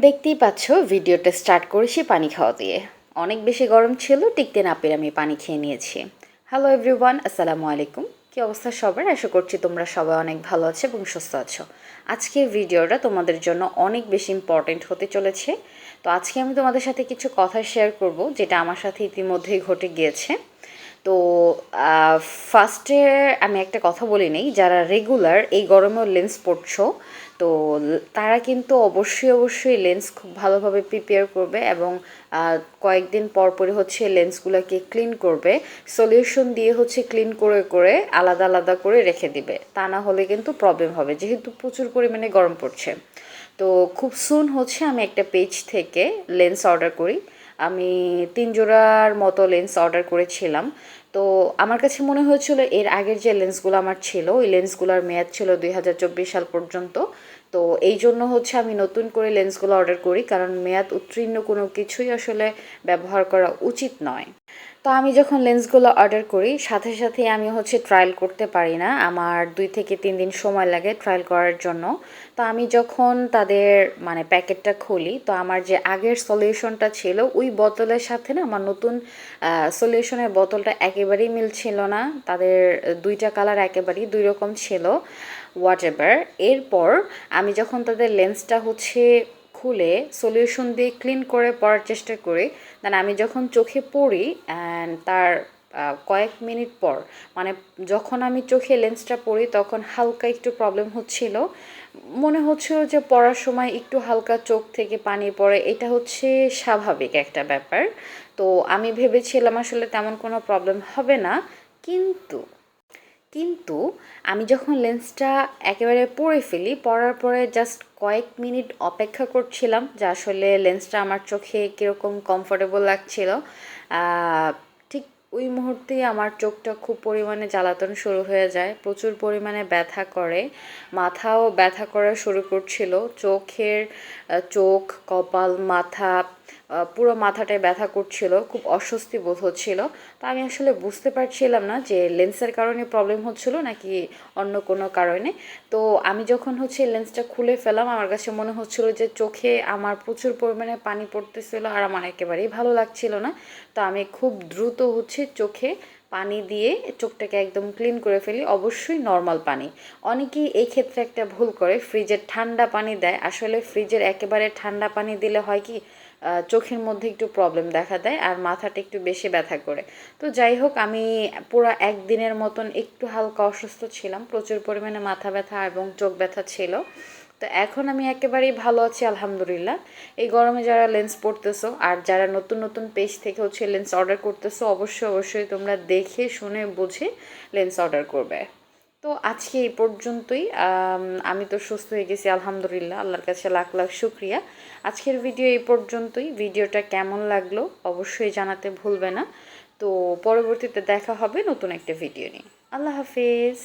দেখতেই পাচ্ছ ভিডিওটা স্টার্ট করেছি পানি খাওয়া দিয়ে। অনেক বেশি গরম ছিল, টিকতে না পেরে আমি পানি খেয়ে নিয়েছি। হ্যালো এভরিওয়ান, আসসালামু আলাইকুম। কী অবস্থা সবার? আশা করছি তোমরা সবাই অনেক ভালো আছো এবং সুস্থ আছো। আজকের ভিডিওটা তোমাদের জন্য অনেক বেশি ইম্পর্টেন্ট হতে চলেছে। তো আজকে আমি তোমাদের সাথে কিছু কথা শেয়ার করব যেটা আমার সাথে ইতিমধ্যেই ঘটে গিয়েছে। তো ফার্স্টে আমি একটা কথা বলে নিই, যারা রেগুলার এই গরমেও লেন্স পরছো, তো তারা কিন্তু অবশ্যই লেন্স খুব ভালোভাবে প্রিপেয়ার করবে এবং কয়েকদিন পর পরে হচ্ছে লেন্সগুলোকে ক্লিন করবে। সলিউশন দিয়ে হচ্ছে ক্লিন করে করে আলাদা আলাদা করে রেখে দিবে, তা না হলে কিন্তু প্রবলেম হবে, যেহেতু প্রচুর পরিমাণে গরম পড়ছে। তো খুব সুন হচ্ছে আমি একটা পেজ থেকে লেন্স অর্ডার করি। আমি 3 জোড়ার মতো লেন্স অর্ডার করেছিলাম। তো আমার কাছে মনে হয়েছিল এর আগের যে লেন্সগুলো আমার ছিল, ওই লেন্সগুলোর মেয়াদ ছিল 2024 সাল পর্যন্ত। তো এই জন্য হচ্ছে আমি নতুন করে লেন্সগুলো অর্ডার করি, কারণ মেয়াদ উত্তীর্ণ কোনো কিছুই আসলে ব্যবহার করা উচিত নয়। তো আমি যখন লেন্সগুলো অর্ডার করি, সাথে সাথে আমি হচ্ছে ট্রায়াল করতে পারি না, আমার 2 থেকে 3 দিন সময় লাগে ট্রায়াল করার জন্য। তো আমি যখন তাদের মানে প্যাকেটটা খুলি, তো আমার যে আগের সলিউশনটা ছিল ওই বোতলের সাথে না আমার নতুন সলিউশনের বোতলটা একেবারেই মিলছিল না। তাদের দুইটা কালার একেবারেই দুই রকম ছিল, হোয়াট এভার। এরপর আমি যখন তাদের লেন্সটা হচ্ছে খুলে সলিউশন দিয়ে ক্লিন করে পড়ার চেষ্টা করি, দেন আমি যখন চোখে পড়ি অ্যান্ড তার কয়েক মিনিট পর, মানে যখন আমি চোখে লেন্সটা পরি তখন হালকা একটু প্রবলেম হচ্ছিল। মনে হচ্ছিল যে পড়ার সময় একটু হালকা চোখ থেকে পানি পড়ে, এটা হচ্ছে স্বাভাবিক একটা ব্যাপার। তো আমি ভেবেছিলাম আসলে তেমন কোনো প্রবলেম হবে না, কিন্তু কিন্তু আমি যখন লেন্সটা একেবারে পরে ফেলি, পরার পরে জাস্ট কয়েক মিনিট অপেক্ষা করছিলাম যে আসলে লেন্সটা আমার চোখে কীরকম কমফোর্টেবল লাগছিল, ঠিক ওই মুহূর্তেই আমার চোখটা খুব পরিমাণে জ্বালাতন শুরু হয়ে যায়, প্রচুর পরিমাণে ব্যথা করে, মাথাও ব্যথা করা শুরু করছিল। চোখ, কপাল, মাথা, পুরো মাথাটায় ব্যথা করছিল, খুব অস্বস্তি বোধ হচ্ছিল। তো আমি আসলে বুঝতে পারছিলাম না যে লেন্সের কারণে প্রবলেম হচ্ছিল নাকি অন্য কোনো কারণে। তো আমি যখন হচ্ছে লেন্সটা খুলে ফেলাম, আমার কাছে মনে হচ্ছিল যে চোখে আমার প্রচুর পরিমাণে পানি পড়তেছিল আর আমার একেবারেই ভালো লাগছিল না। তো আমি খুব দ্রুত হচ্ছে চোখে পানি দিয়ে চোখটাকে একদম ক্লিন করে ফেলি, অবশ্যই নর্মাল পানি। অনেকেই এই ক্ষেত্রে একটা ভুল করে, ফ্রিজের ঠান্ডা পানি দেয়। আসলে ফ্রিজের একেবারে ঠান্ডা পানি দিলে হয় কি, চোখের মধ্যে একটু প্রবলেম দেখা দেয় আর মাথাটা একটু বেশি ব্যথা করে। তো যাই হোক, আমি পুরো একদিনের মতন একটু হালকা অসুস্থ ছিলাম, প্রচুর পরিমাণে মাথা ব্যথা এবং চোখ ব্যথা ছিল। তো এখন আমি একেবারেই ভালো আছি আলহামদুলিল্লাহ। এই গরমে যারা লেন্স পরতেছো আর যারা নতুন নতুন পেজ থেকে হচ্ছে লেন্স অর্ডার করতেছো, অবশ্যই তোমরা দেখে শুনে বুঝে লেন্স অর্ডার করবে। তো আজকে এই পর্যন্তই। আমি তো সুস্থ হয়ে গেছি আলহামদুলিল্লাহ, আল্লাহর কাছে লাখ লাখ শুক্রিয়া। আজকের ভিডিও এই পর্যন্তই। ভিডিওটা কেমন লাগলো অবশ্যই জানাতে ভুলবে না। তো পরবর্তীতে দেখা হবে নতুন একটা ভিডিও নিয়ে। আল্লাহ হাফিজ।